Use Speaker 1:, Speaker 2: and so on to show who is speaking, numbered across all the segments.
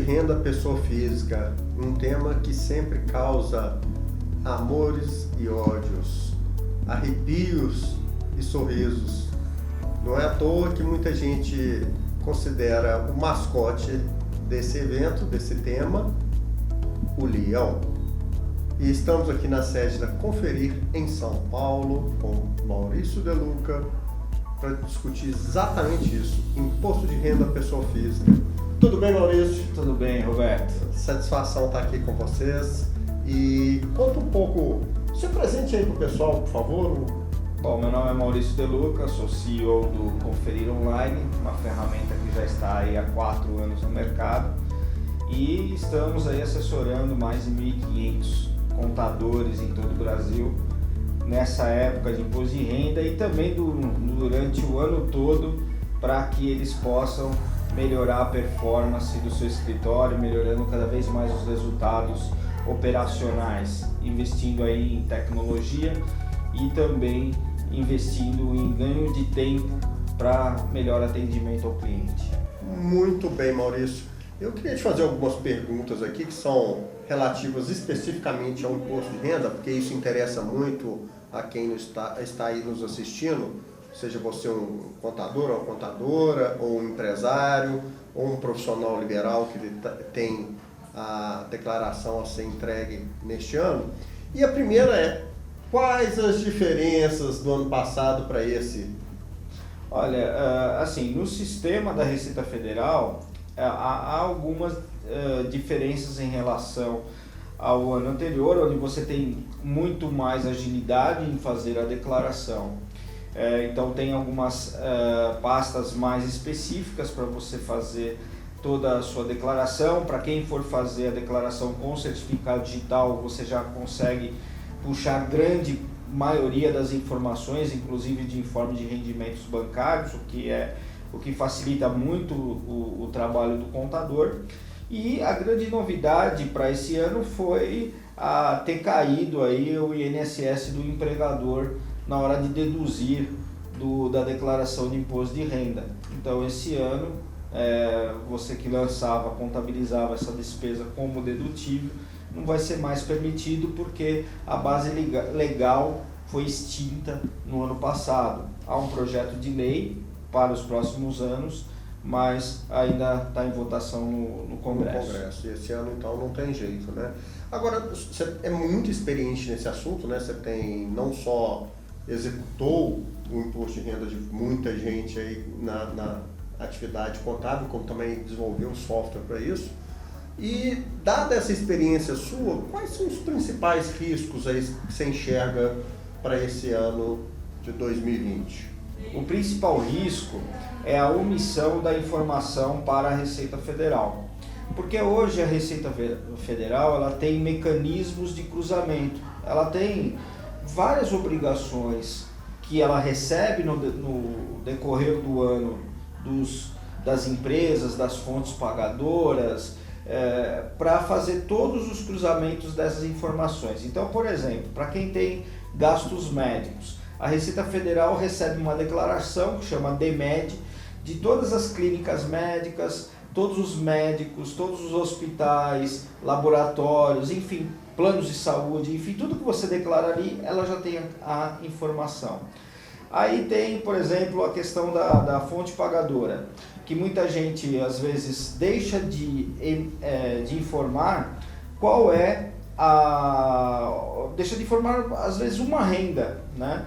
Speaker 1: renda pessoa física, um tema que sempre causa amores e ódios, arrepios e sorrisos. Não é à toa que muita gente considera o mascote desse evento, desse tema, o leão. E estamos aqui na sede da Conferir em São Paulo com Maurício De Luca para discutir exatamente isso, imposto de renda pessoa física. Tudo bem, Maurício?
Speaker 2: Tudo bem, Roberto.
Speaker 1: Satisfação estar aqui com vocês. E conta um pouco, se apresente aí para o pessoal, por favor.
Speaker 2: Bom, meu nome é Maurício De Luca, sou CEO do Conferir Online, uma ferramenta que já está aí há 4 anos no mercado, e estamos aí assessorando mais de 1.500 contadores em todo o Brasil nessa época de imposto de renda e também durante o ano todo, para que eles possam melhorar a performance do seu escritório, melhorando cada vez mais os resultados operacionais, investindo aí em tecnologia e também investindo em ganho de tempo para melhor atendimento ao cliente.
Speaker 1: Muito bem, Maurício. Eu queria te fazer algumas perguntas aqui que são relativas especificamente ao imposto de renda, porque isso interessa muito a quem está aí nos assistindo, seja você um contador ou contadora, ou um empresário, ou um profissional liberal que tem a declaração a ser entregue neste ano. E a primeira é: quais as diferenças do ano passado para esse?
Speaker 2: Olha, assim, no sistema da Receita Federal há algumas diferenças em relação ao ano anterior, onde você tem muito mais agilidade em fazer a declaração. Então tem algumas pastas mais específicas para você fazer toda a sua declaração. Para quem for fazer a declaração com certificado digital, você já consegue puxar grande maioria das informações, inclusive de informe de rendimentos bancários, o que facilita muito o trabalho do contador. E a grande novidade para esse ano foi ter caído aí o INSS do empregador na hora de deduzir da declaração de imposto de renda. Então esse ano, você que contabilizava essa despesa como dedutível, não vai ser mais permitido porque a base legal foi extinta no ano passado. Há um projeto de lei para os próximos anos, mas ainda está em votação no Congresso.
Speaker 1: E esse ano então não tem jeito, né? Agora, você é muito experiente nesse assunto, né? Você não só executou o imposto de renda de muita gente aí na atividade contábil, como também desenvolveu software para isso. E, dada essa experiência sua, quais são os principais riscos aí que você enxerga para esse ano de 2020?
Speaker 2: O principal risco é a omissão da informação para a Receita Federal. Porque hoje a Receita Federal ela tem mecanismos de cruzamento, ela tem várias obrigações que ela recebe no decorrer do ano das empresas, das fontes pagadoras, para fazer todos os cruzamentos dessas informações. Então, por exemplo, para quem tem gastos médicos, a Receita Federal recebe uma declaração que chama DMED de todas as clínicas médicas, todos os médicos, todos os hospitais, laboratórios, enfim, planos de saúde, enfim, tudo que você declara ali, ela já tem a informação. Aí tem, por exemplo, a questão da fonte pagadora, que muita gente às vezes deixa de informar qual é deixa de informar às vezes uma renda, né?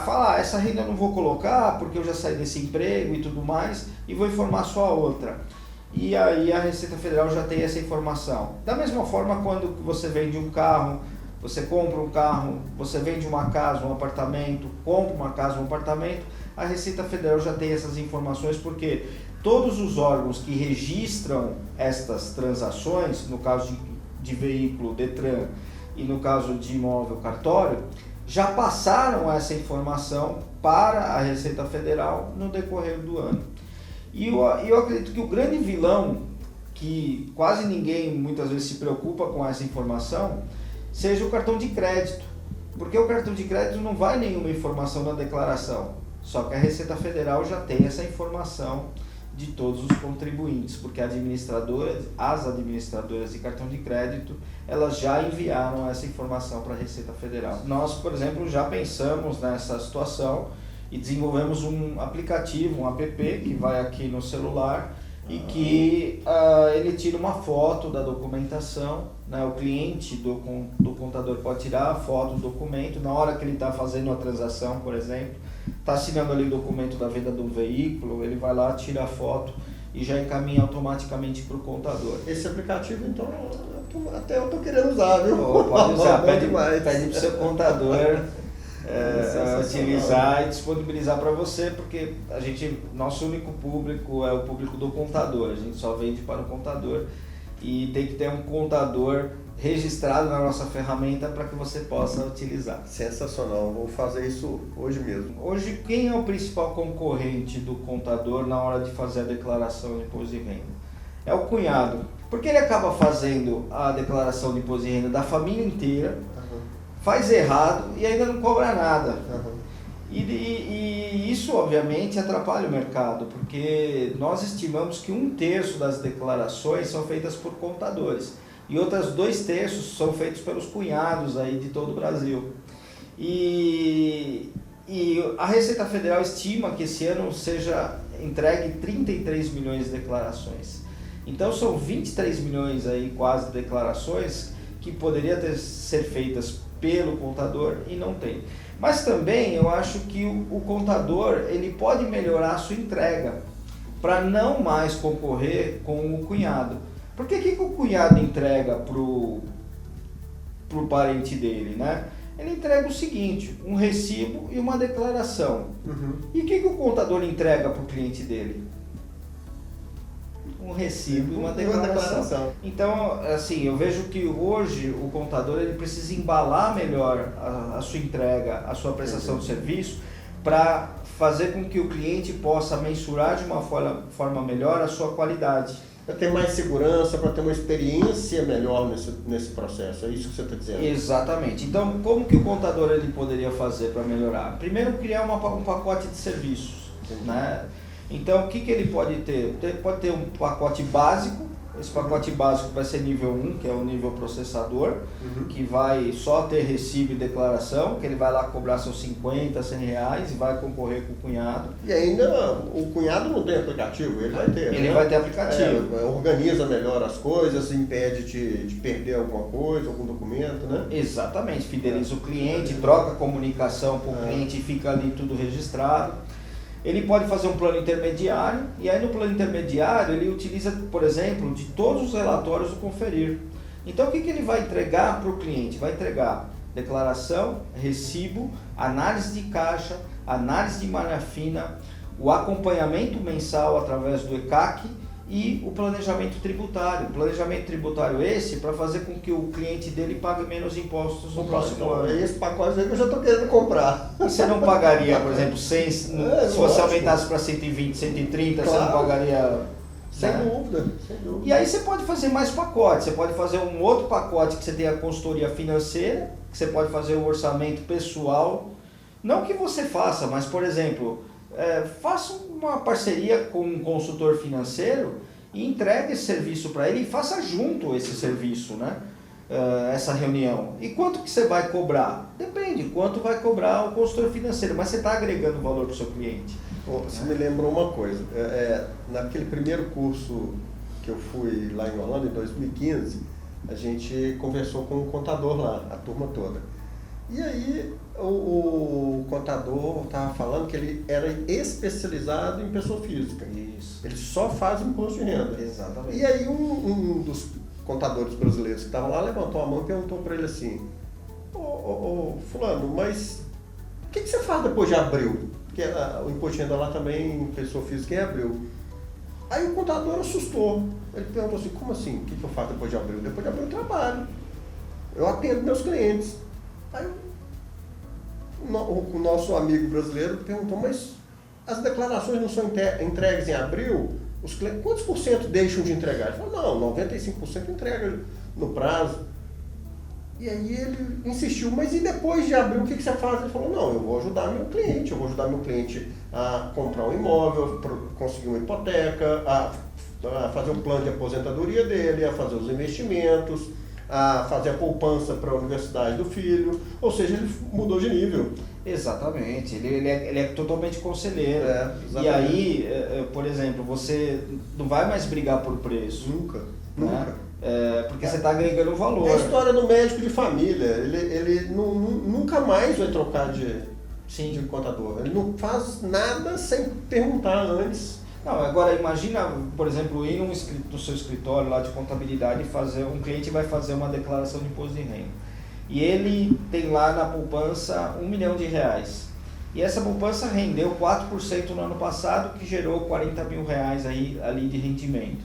Speaker 2: Fala, essa renda eu não vou colocar porque eu já saí desse emprego e tudo mais, e vou informar só a outra. E aí a Receita Federal já tem essa informação. Da mesma forma, quando você vende um carro, você compra um carro, você vende uma casa, um apartamento, compra uma casa, um apartamento, a Receita Federal já tem essas informações, porque todos os órgãos que registram estas transações, no caso de veículo, Detran, e no caso de imóvel, cartório, já passaram essa informação para a Receita Federal no decorrer do ano. E eu acredito que o grande vilão, que quase ninguém muitas vezes se preocupa com essa informação, seja o cartão de crédito. Porque o cartão de crédito não vai nenhuma informação na declaração, só que a Receita Federal já tem essa informação de todos os contribuintes, porque as administradoras de cartão de crédito, elas já enviaram essa informação para a Receita Federal. Nós, por exemplo, já pensamos nessa situação e desenvolvemos um aplicativo, um app, que vai aqui no celular e que ele tira uma foto da documentação, né? O cliente do contador pode tirar a foto do documento, na hora que ele está fazendo a transação, por exemplo, está assinando ali o documento da venda de um veículo, ele vai lá, tira a foto e já encaminha automaticamente para o contador.
Speaker 1: Esse aplicativo, então, até eu estou querendo usar, viu?
Speaker 2: Pode usar, pede para o seu contador utilizar e disponibilizar para você, porque nosso único público é o público do contador, a gente só vende para o contador e tem que ter um contador registrado na nossa ferramenta para que você possa utilizar.
Speaker 1: Sensacional, vou fazer isso hoje mesmo.
Speaker 2: Hoje, quem é o principal concorrente do contador na hora de fazer a declaração de imposto de renda? É o cunhado, porque ele acaba fazendo a declaração de imposto de renda da família inteira, faz errado e ainda não cobra nada. E isso obviamente atrapalha o mercado, porque nós estimamos que 1/3 das declarações são feitas por contadores e outras 2/3 são feitos pelos cunhados aí de todo o Brasil. E a Receita Federal estima que esse ano seja entregue 33 milhões de declarações. Então são 23 milhões aí quase de declarações que poderiam ser feitas pelo contador e não tem. Mas também eu acho que o contador ele pode melhorar a sua entrega para não mais concorrer com o cunhado. Porque o que o cunhado entrega pro parente dele, né? Ele entrega o seguinte, um recibo e uma declaração. E o que o contador entrega para o cliente dele? Um recibo e uma declaração. Então, assim, eu vejo que hoje o contador ele precisa embalar melhor a sua entrega, a sua prestação de serviço, para fazer com que o cliente possa mensurar de uma forma melhor a sua qualidade.
Speaker 1: Para ter mais segurança, para ter uma experiência melhor nesse processo, é isso que você está dizendo?
Speaker 2: Exatamente. Então, como que o contador ele poderia fazer para melhorar? Primeiro, criar um pacote de serviços, né? Então, o que ele pode ter? Pode ter um pacote básico, esse pacote básico vai ser nível 1, que é o nível processador, que vai só ter recibo e declaração, que ele vai lá cobrar seus 50, 100 reais e vai concorrer com o cunhado.
Speaker 1: E ainda o cunhado não tem aplicativo, ele vai ter.
Speaker 2: Ele vai ter aplicativo.
Speaker 1: Organiza melhor as coisas, impede de perder alguma coisa, algum documento, né?
Speaker 2: Exatamente, fideliza o cliente, troca a comunicação com o cliente e fica ali tudo registrado. Ele pode fazer um plano intermediário e aí no plano intermediário ele utiliza, por exemplo, de todos os relatórios do Conferir. Então o que ele vai entregar para o cliente? Vai entregar declaração, recibo, análise de caixa, análise de malha fina, o acompanhamento mensal através do ECAC e o planejamento tributário. O planejamento tributário esse para fazer com que o cliente dele pague menos impostos no próximo ano.
Speaker 1: É esse pacote aí que eu já estou querendo comprar.
Speaker 2: E você não pagaria, por exemplo, 100, se você aumentasse para 120, 130, claro. Você não pagaria...
Speaker 1: Sem dúvida, sem dúvida.
Speaker 2: E aí você pode fazer mais pacotes, você pode fazer um outro pacote que você tem a consultoria financeira, que você pode fazer o orçamento pessoal. Não que você faça, mas por exemplo... faça uma parceria com um consultor financeiro e entregue esse serviço para ele e faça junto esse serviço, né? Essa reunião. E quanto que você vai cobrar? Depende, quanto vai cobrar o consultor financeiro, mas você está agregando valor para o seu cliente.
Speaker 1: Você me lembrou uma coisa, naquele primeiro curso que eu fui lá em Orlando, em 2015, a gente conversou com um contador lá, a turma toda. E aí o contador estava falando que ele era especializado em pessoa física.
Speaker 2: Isso.
Speaker 1: Ele só faz imposto de renda.
Speaker 2: Exatamente.
Speaker 1: E aí um dos contadores brasileiros que estavam lá levantou a mão e perguntou para ele assim, fulano, mas o que você faz depois de abril? Porque o imposto de renda lá também, pessoa física, é abril. Aí o contador assustou. Ele perguntou assim, como assim? O que eu faço depois de abril? Depois de abril eu trabalho. Eu atendo meus clientes. Aí o nosso amigo brasileiro perguntou, mas as declarações não são entregues em abril? Os clientes, quantos % deixam de entregar? Ele falou, não, 95% entrega no prazo. E aí ele insistiu, mas e depois de abrir, o que você faz? Ele falou, não, eu vou ajudar meu cliente a comprar um imóvel, conseguir uma hipoteca, a fazer o plano de aposentadoria dele, a fazer os investimentos, a fazer a poupança para a universidade do filho, ou seja, ele mudou de nível.
Speaker 2: Exatamente, ele é totalmente conselheiro.
Speaker 1: Exatamente.
Speaker 2: E aí, por exemplo, você não vai mais brigar por preço.
Speaker 1: Nunca.
Speaker 2: Porque você está agregando valor.
Speaker 1: É a história do médico de família, ele nunca mais vai trocar de contador, ele não faz nada sem perguntar antes.
Speaker 2: Não, agora imagina, por exemplo, ir no seu escritório lá de contabilidade e um cliente vai fazer uma declaração de imposto de renda. E ele tem lá na poupança R$1 milhão. E essa poupança rendeu 4% no ano passado, que gerou R$40 mil ali de rendimento.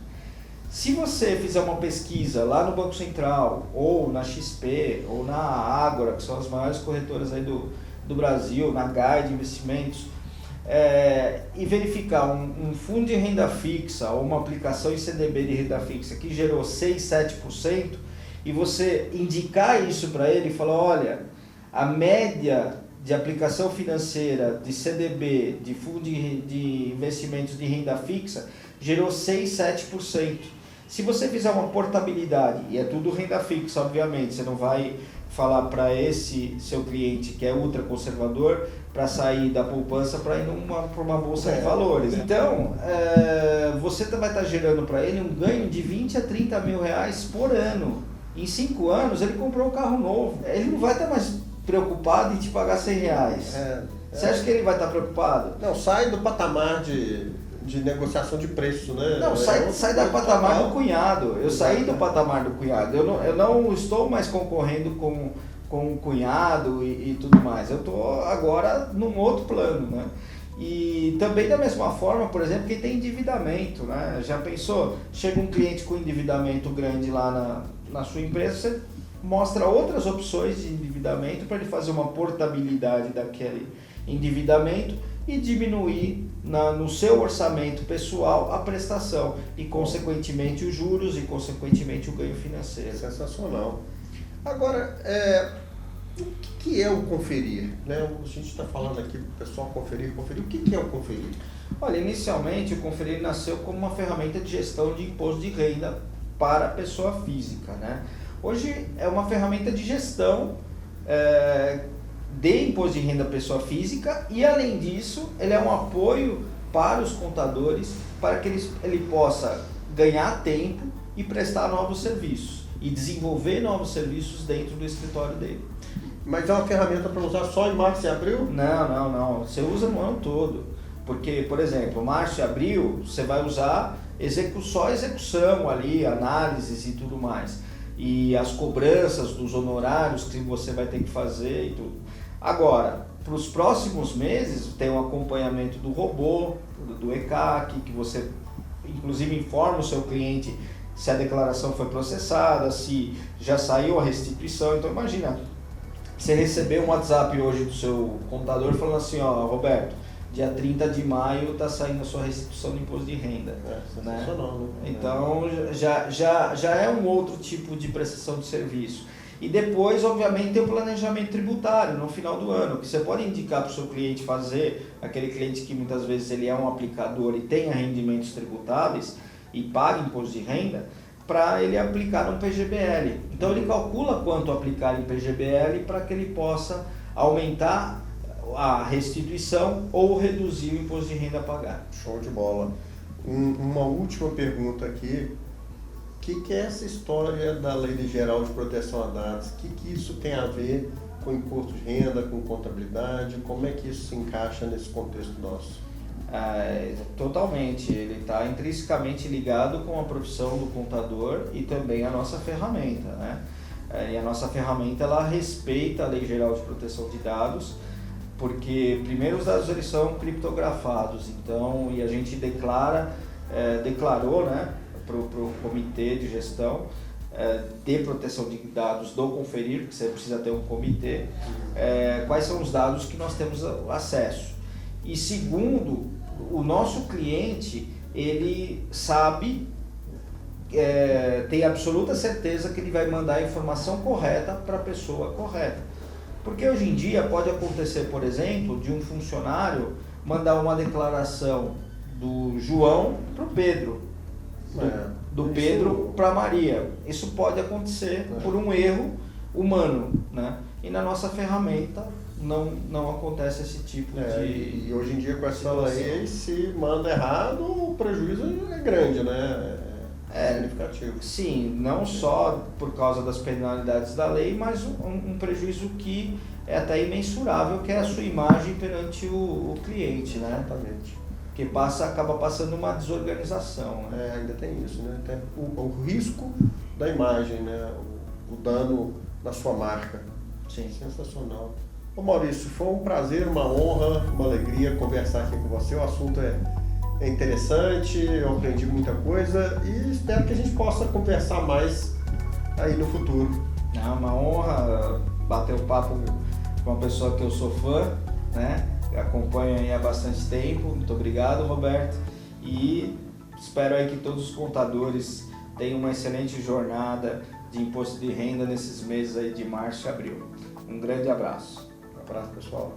Speaker 2: Se você fizer uma pesquisa lá no Banco Central, ou na XP, ou na Ágora, que são as maiores corretoras aí do Brasil, na GAI de investimentos, e verificar um fundo de renda fixa ou uma aplicação em CDB de renda fixa que gerou 6, 7%, e você indicar isso para ele e falar, olha, a média de aplicação financeira de CDB, de fundo de investimentos de renda fixa, gerou 6, 7%. Se você fizer uma portabilidade, e é tudo renda fixa, obviamente, você não vai falar para esse seu cliente que é ultra conservador para sair da poupança para ir para uma bolsa de valores. Então, você vai estar gerando para ele um ganho de 20 a 30 mil reais por ano. Em 5 anos, ele comprou um carro novo. Ele não vai estar mais preocupado em te pagar 100 reais. Você acha que ele vai estar preocupado?
Speaker 1: Não, sai do patamar de negociação de preço, né?
Speaker 2: Não, sai do patamar do cunhado. Eu saí do patamar do cunhado. Eu não estou mais concorrendo com o cunhado e tudo mais. Eu estou agora num outro plano, né? E também da mesma forma, por exemplo, quem tem endividamento, né? Já pensou? Chega um cliente com endividamento grande lá na sua empresa, você mostra outras opções de endividamento para ele fazer uma portabilidade daquele endividamento e diminuir no seu orçamento pessoal a prestação e, consequentemente, os juros e, consequentemente, o ganho financeiro.
Speaker 1: Sensacional. Agora, o que é o conferir? Né? A gente está falando aqui para o pessoal conferir. O que é o conferir?
Speaker 2: Olha, inicialmente o conferir nasceu como uma ferramenta de gestão de imposto de renda para a pessoa física, né? Hoje é uma ferramenta de gestão de imposto de renda pessoa física e, além disso, ele é um apoio para os contadores para que ele possa ganhar tempo e prestar novos serviços e desenvolver novos serviços dentro do escritório dele.
Speaker 1: Mas é uma ferramenta para usar só em março e abril?
Speaker 2: Não. Você usa no ano todo. Porque, por exemplo, março e abril você vai usar só execução ali, análises e tudo mais. E as cobranças dos honorários que você vai ter que fazer e tudo. Agora, para os próximos meses, tem um acompanhamento do robô, do ECAC, que você inclusive informa o seu cliente se a declaração foi processada, se já saiu a restituição. Então imagina, você recebeu um WhatsApp hoje do seu contador falando assim, ó, Roberto, dia 30 de maio está saindo a sua restituição de imposto de renda. Né? Então já é um outro tipo de prestação de serviço. E depois, obviamente, tem o planejamento tributário no final do ano, que você pode indicar para o seu cliente fazer, aquele cliente que muitas vezes ele é um aplicador e tenha rendimentos tributáveis e paga imposto de renda, para ele aplicar no PGBL. Então ele calcula quanto aplicar em PGBL para que ele possa aumentar a restituição ou reduzir o imposto de renda a pagar.
Speaker 1: Show de bola. Uma última pergunta aqui. O que é essa história da Lei Geral de Proteção a Dados? O que isso tem a ver com imposto de renda, com contabilidade? Como é que isso se encaixa nesse contexto nosso?
Speaker 2: Totalmente. Ele está intrinsecamente ligado com a profissão do contador e também a nossa ferramenta, né? E a nossa ferramenta ela respeita a Lei Geral de Proteção de Dados, porque primeiro os dados eles são criptografados, então, e a gente declarou, né, para o comitê de gestão de proteção de dados do conferir, porque você precisa ter um comitê, quais são os dados que nós temos acesso. E segundo, o nosso cliente, ele sabe tem absoluta certeza que ele vai mandar a informação correta para a pessoa correta. Porque hoje em dia pode acontecer, por exemplo, de um funcionário mandar uma declaração do João para o Pedro, do Pedro para a Maria. Isso pode acontecer por um erro humano, né? E na nossa ferramenta não acontece esse tipo de...
Speaker 1: E hoje em dia com essa lei, se manda errado, o prejuízo é grande, né? É significativo.
Speaker 2: Sim, não só por causa das penalidades da lei, mas um prejuízo que é até imensurável, que é a sua imagem perante o cliente, né?
Speaker 1: Exatamente.
Speaker 2: Que acaba passando uma desorganização, né?
Speaker 1: Ainda tem isso, né? Tem o risco da imagem, né? O dano na sua marca.
Speaker 2: Sim.
Speaker 1: Sensacional. Ô Maurício, foi um prazer, uma honra, uma alegria conversar aqui com você. O assunto é interessante, eu aprendi muita coisa e espero que a gente possa conversar mais aí no futuro.
Speaker 2: É uma honra bater o papo com uma pessoa que eu sou fã, né? Acompanho aí há bastante tempo. Muito obrigado, Roberto. E espero aí que todos os contadores tenham uma excelente jornada de imposto de renda nesses meses aí de março e abril. Um grande abraço.
Speaker 1: Um abraço, pessoal.